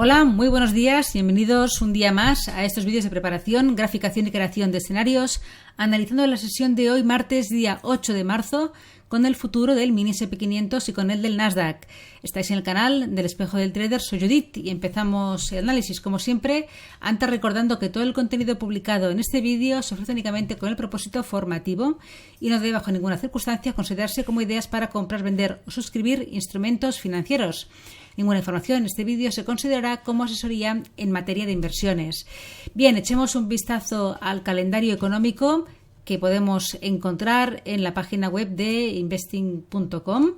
Hola, muy buenos días, bienvenidos un día más a estos vídeos de preparación, graficación y creación de escenarios, analizando la sesión de hoy, martes, día 8 de marzo, con el futuro del mini SP500 y con el del Nasdaq. Estáis en el canal del Espejo del Trader, soy Judith y empezamos el análisis como siempre, antes recordando que todo el contenido publicado en este vídeo se ofrece únicamente con el propósito formativo y no debe bajo ninguna circunstancia considerarse como ideas para comprar, vender o suscribir instrumentos financieros. Ninguna información en este vídeo se considerará como asesoría en materia de inversiones. Bien, echemos un vistazo al calendario económico que podemos encontrar en la página web de investing.com.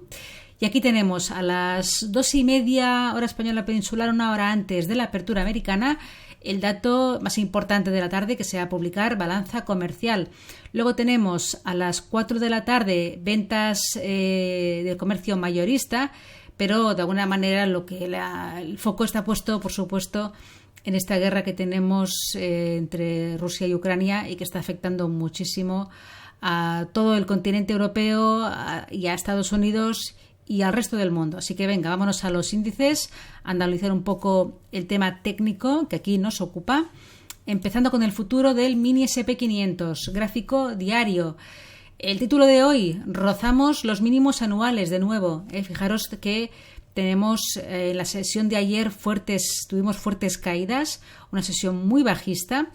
Y aquí tenemos a las 2:30 hora española peninsular, una hora antes de la apertura americana, el dato más importante de la tarde que se va a publicar, balanza comercial. Luego tenemos a las 4 de la tarde ventas del comercio mayorista, pero de alguna manera el foco está puesto, por supuesto, en esta guerra que tenemos entre Rusia y Ucrania y que está afectando muchísimo a todo el continente europeo y a Estados Unidos y al resto del mundo. Así que venga, vámonos a los índices, a analizar un poco el tema técnico que aquí nos ocupa, empezando con el futuro del mini SP500, gráfico diario. El título de hoy, rozamos los mínimos anuales de nuevo. Fijaros que tenemos en la sesión de ayer tuvimos fuertes caídas, una sesión muy bajista,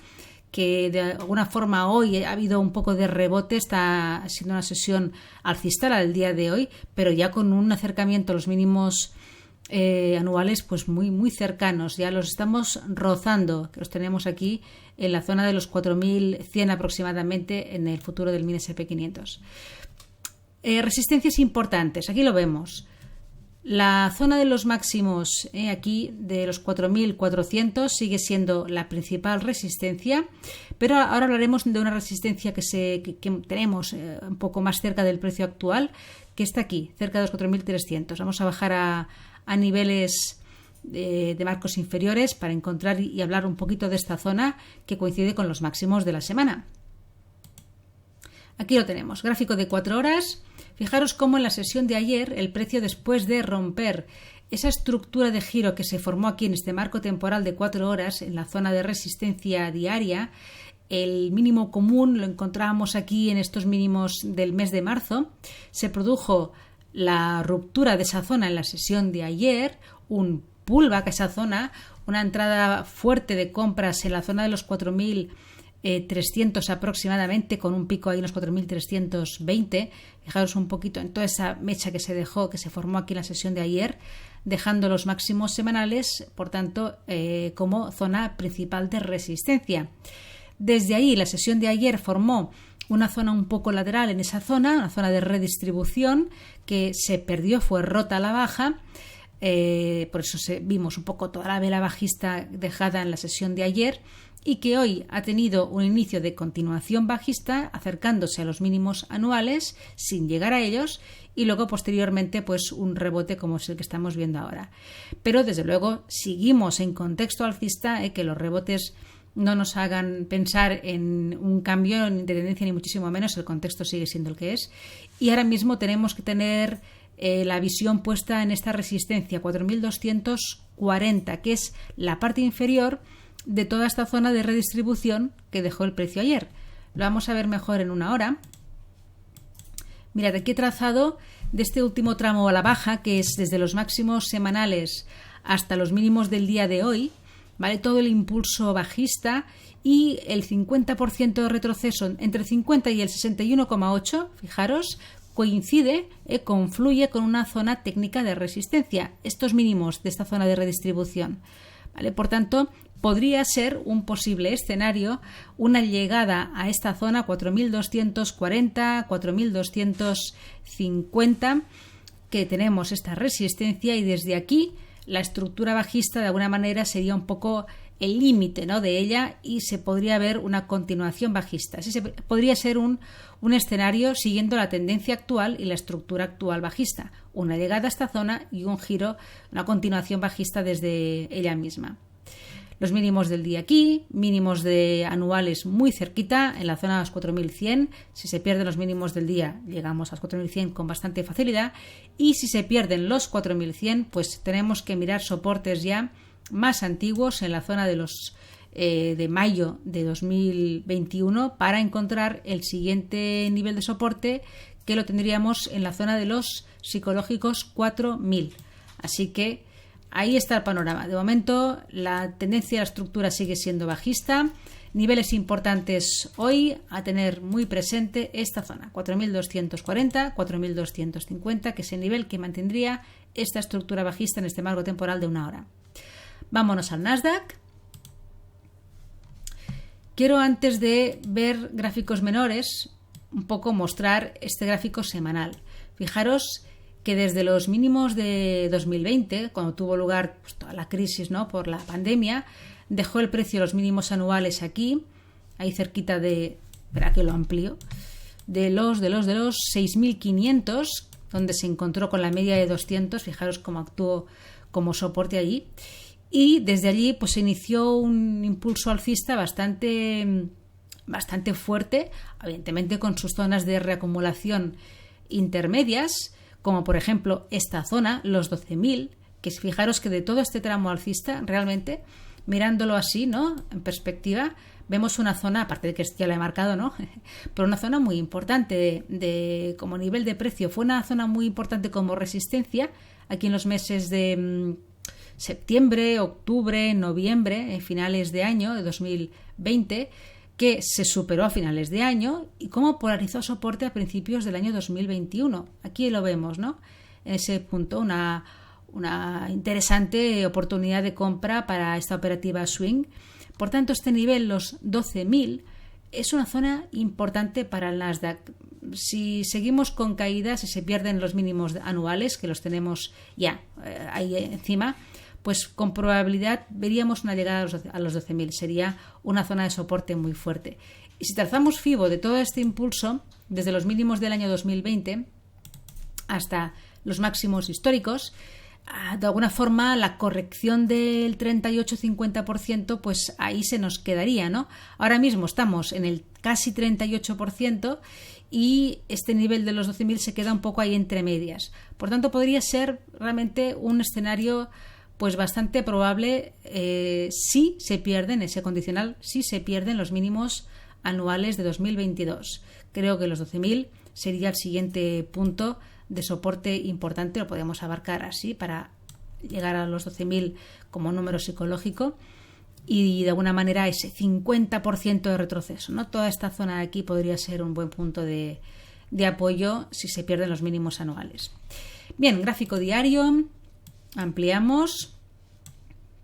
que de alguna forma hoy ha habido un poco de rebote, está siendo una sesión alcista la del día de hoy, pero ya con un acercamiento a los mínimos anuales pues muy cercanos, ya los estamos rozando, que los tenemos aquí en la zona de los 4.100 aproximadamente en el futuro del mini SP500. Resistencias importantes, aquí lo vemos. La zona de los máximos aquí de los 4.400 sigue siendo la principal resistencia, pero ahora hablaremos de una resistencia que tenemos un poco más cerca del precio actual, que está aquí, cerca de los 4.300. Vamos a bajar a niveles de marcos inferiores para encontrar y hablar un poquito de esta zona que coincide con los máximos de la semana. Aquí lo tenemos, gráfico de 4 horas. Fijaros cómo en la sesión de ayer el precio, después de romper esa estructura de giro que se formó aquí en este marco temporal de 4 horas en la zona de resistencia diaria, el mínimo común lo encontrábamos aquí en estos mínimos del mes de marzo, se produjo la ruptura de esa zona en la sesión de ayer, un pullback a esa zona, una entrada fuerte de compras en la zona de los 4.300 aproximadamente, con un pico ahí en los 4.320. Fijaros un poquito en toda esa mecha que se formó aquí en la sesión de ayer, dejando los máximos semanales, por tanto, como zona principal de resistencia. Desde ahí, la sesión de ayer formó una zona un poco lateral en esa zona, una zona de redistribución que se perdió, fue rota a la baja. Por eso vimos un poco toda la vela bajista dejada en la sesión de ayer y que hoy ha tenido un inicio de continuación bajista acercándose a los mínimos anuales sin llegar a ellos y luego posteriormente pues un rebote como es el que estamos viendo ahora. Pero desde luego seguimos en contexto alcista, que los rebotes no nos hagan pensar en un cambio de tendencia ni muchísimo menos, el contexto sigue siendo el que es y ahora mismo tenemos que tener la visión puesta en esta resistencia 4.240, que es la parte inferior de toda esta zona de redistribución que dejó el precio ayer. Lo vamos a ver mejor en una hora. Mirad, aquí he trazado de este último tramo a la baja, que es desde los máximos semanales hasta los mínimos del día de hoy, ¿vale? Todo el impulso bajista y el 50% de retroceso entre el 50 y el 61,8, fijaros, coincide, confluye con una zona técnica de resistencia, estos mínimos de esta zona de redistribución, ¿vale? Por tanto, podría ser un posible escenario una llegada a esta zona 4.240, 4.250, que tenemos esta resistencia y desde aquí la estructura bajista de alguna manera sería un poco el límite, ¿no?, de ella y se podría ver una continuación bajista. Así podría ser un escenario siguiendo la tendencia actual y la estructura actual bajista. Una llegada a esta zona y un giro, una continuación bajista desde ella misma. Los mínimos del día aquí, mínimos de anuales muy cerquita, en la zona de los 4.100. Si se pierden los mínimos del día, llegamos a los 4.100 con bastante facilidad. Y si se pierden los 4.100, pues tenemos que mirar soportes ya más antiguos en la zona de los de mayo de 2021 para encontrar el siguiente nivel de soporte, que lo tendríamos en la zona de los psicológicos 4000. Así que ahí está el panorama. De momento la tendencia de la estructura sigue siendo bajista. Niveles importantes hoy a tener muy presente esta zona, 4.240, 4.250, que es el nivel que mantendría esta estructura bajista en este marco temporal de una hora. Vámonos al Nasdaq. Quiero, antes de ver gráficos menores, un poco mostrar este gráfico semanal. Fijaros que desde los mínimos de 2020, cuando tuvo lugar pues, toda la crisis, ¿no?, por la pandemia, dejó el precio de los mínimos anuales aquí, ahí cerquita de, espera que lo amplío, de los 6.500, donde se encontró con la media de 200, fijaros cómo actuó como soporte allí, y desde allí pues se inició un impulso alcista bastante fuerte, evidentemente con sus zonas de reacumulación intermedias, como por ejemplo esta zona, los 12.000, que fijaros que de todo este tramo alcista, realmente, mirándolo así, ¿no?, en perspectiva, vemos una zona, aparte de que ya la he marcado, ¿no?, pero una zona muy importante de como nivel de precio. Fue una zona muy importante como resistencia aquí en los meses de septiembre, octubre, noviembre, finales de año de 2020, que se superó a finales de año y cómo polarizó soporte a principios del año 2021. Aquí lo vemos, ¿no?, en ese punto, una interesante oportunidad de compra para esta operativa swing. Por tanto, este nivel, los 12.000, es una zona importante para el Nasdaq. Si seguimos con caídas y se pierden los mínimos anuales, que los tenemos ya ahí encima, pues con probabilidad veríamos una llegada a los 12.000. Sería una zona de soporte muy fuerte. Y si trazamos FIBO de todo este impulso, desde los mínimos del año 2020 hasta los máximos históricos, de alguna forma la corrección del 38-50%, pues ahí se nos quedaría, ¿no? Ahora mismo estamos en el casi 38% y este nivel de los 12.000 se queda un poco ahí entre medias. Por tanto, podría ser realmente un escenario pues bastante probable si se pierden, ese condicional, si se pierden los mínimos anuales de 2022. Creo que los 12.000 sería el siguiente punto de soporte importante, lo podemos abarcar así para llegar a los 12.000 como número psicológico y de alguna manera ese 50% de retroceso, ¿no? Toda esta zona de aquí podría ser un buen punto de apoyo si se pierden los mínimos anuales. Bien, gráfico diario, ampliamos.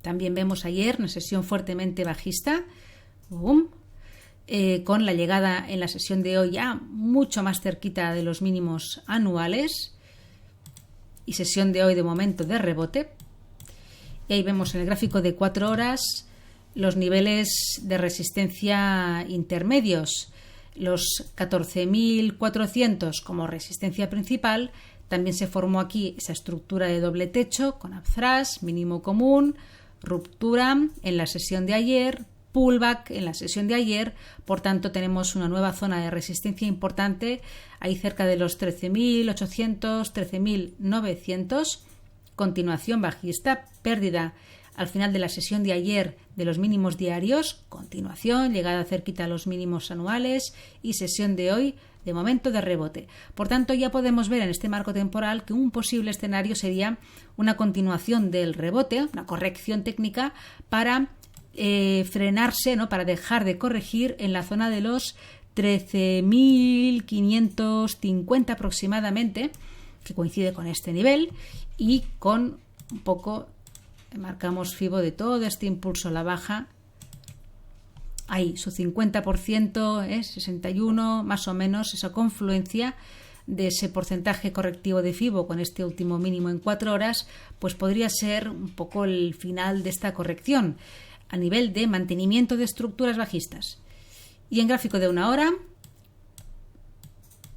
También vemos ayer una sesión fuertemente bajista, con la llegada en la sesión de hoy ya mucho más cerquita de los mínimos anuales y sesión de hoy de momento de rebote. Y ahí vemos en el gráfico de 4 horas los niveles de resistencia intermedios, los 14.400 como resistencia principal. También se formó aquí esa estructura de doble techo con upthrust, mínimo común, ruptura en la sesión de ayer, pullback en la sesión de ayer. Por tanto, tenemos una nueva zona de resistencia importante ahí cerca de los 13.800, 13.900, continuación bajista, pérdida al final de la sesión de ayer de los mínimos diarios, continuación, llegada cerquita a los mínimos anuales y sesión de hoy de momento de rebote. Por tanto, ya podemos ver en este marco temporal que un posible escenario sería una continuación del rebote, una corrección técnica para frenarse, ¿no?, para dejar de corregir en la zona de los 13.550 aproximadamente, que coincide con este nivel y con un poco, marcamos FIBO de todo este impulso a la baja. Ahí, su 50%, 61, más o menos, esa confluencia de ese porcentaje correctivo de FIBO con este último mínimo en 4 horas, pues podría ser un poco el final de esta corrección a nivel de mantenimiento de estructuras bajistas. Y en gráfico de 1 hora,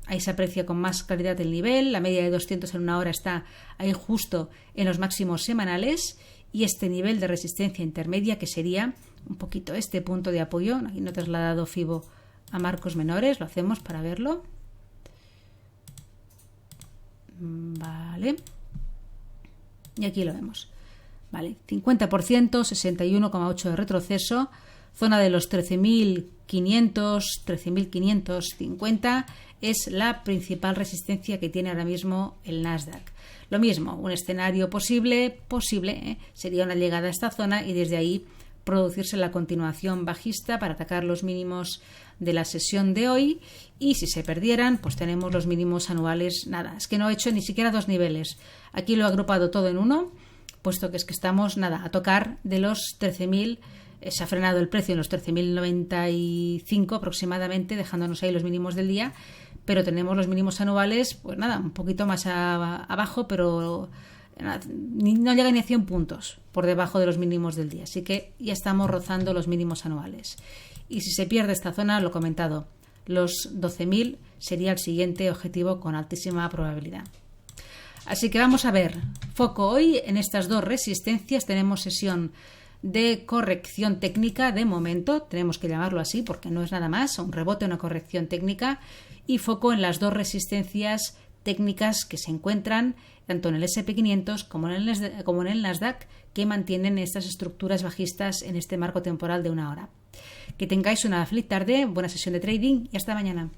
ahí se aprecia con más claridad el nivel, la media de 200 en 1 hora está ahí justo en los máximos semanales y este nivel de resistencia intermedia que sería un poquito este punto de apoyo. Aquí no he trasladado FIBO a marcos menores, lo hacemos para verlo. Vale. Y aquí lo vemos. Vale, 50%, 61,8 de retroceso, zona de los 13.500, 13.550 es la principal resistencia que tiene ahora mismo el Nasdaq. Lo mismo, un escenario posible, sería una llegada a esta zona y desde ahí producirse la continuación bajista para atacar los mínimos de la sesión de hoy, y si se perdieran, pues tenemos los mínimos anuales. Nada, es que no he hecho ni siquiera dos niveles, aquí lo he agrupado todo en uno, puesto que es que estamos a tocar de los 13.000, se ha frenado el precio en los 13.095 aproximadamente, dejándonos ahí los mínimos del día, pero tenemos los mínimos anuales, pues nada, un poquito más abajo, pero no llega ni a 100 puntos por debajo de los mínimos del día, así que ya estamos rozando los mínimos anuales. Y si se pierde esta zona, lo he comentado, los 12.000 sería el siguiente objetivo con altísima probabilidad. Así que vamos a ver, foco hoy en estas dos resistencias. Tenemos sesión de corrección técnica de momento, tenemos que llamarlo así porque no es nada más, un rebote, una corrección técnica, y foco en las dos resistencias técnicas que se encuentran tanto en el S&P 500 como en el Nasdaq, que mantienen estas estructuras bajistas en este marco temporal de una hora. Que tengáis una feliz tarde, buena sesión de trading y hasta mañana.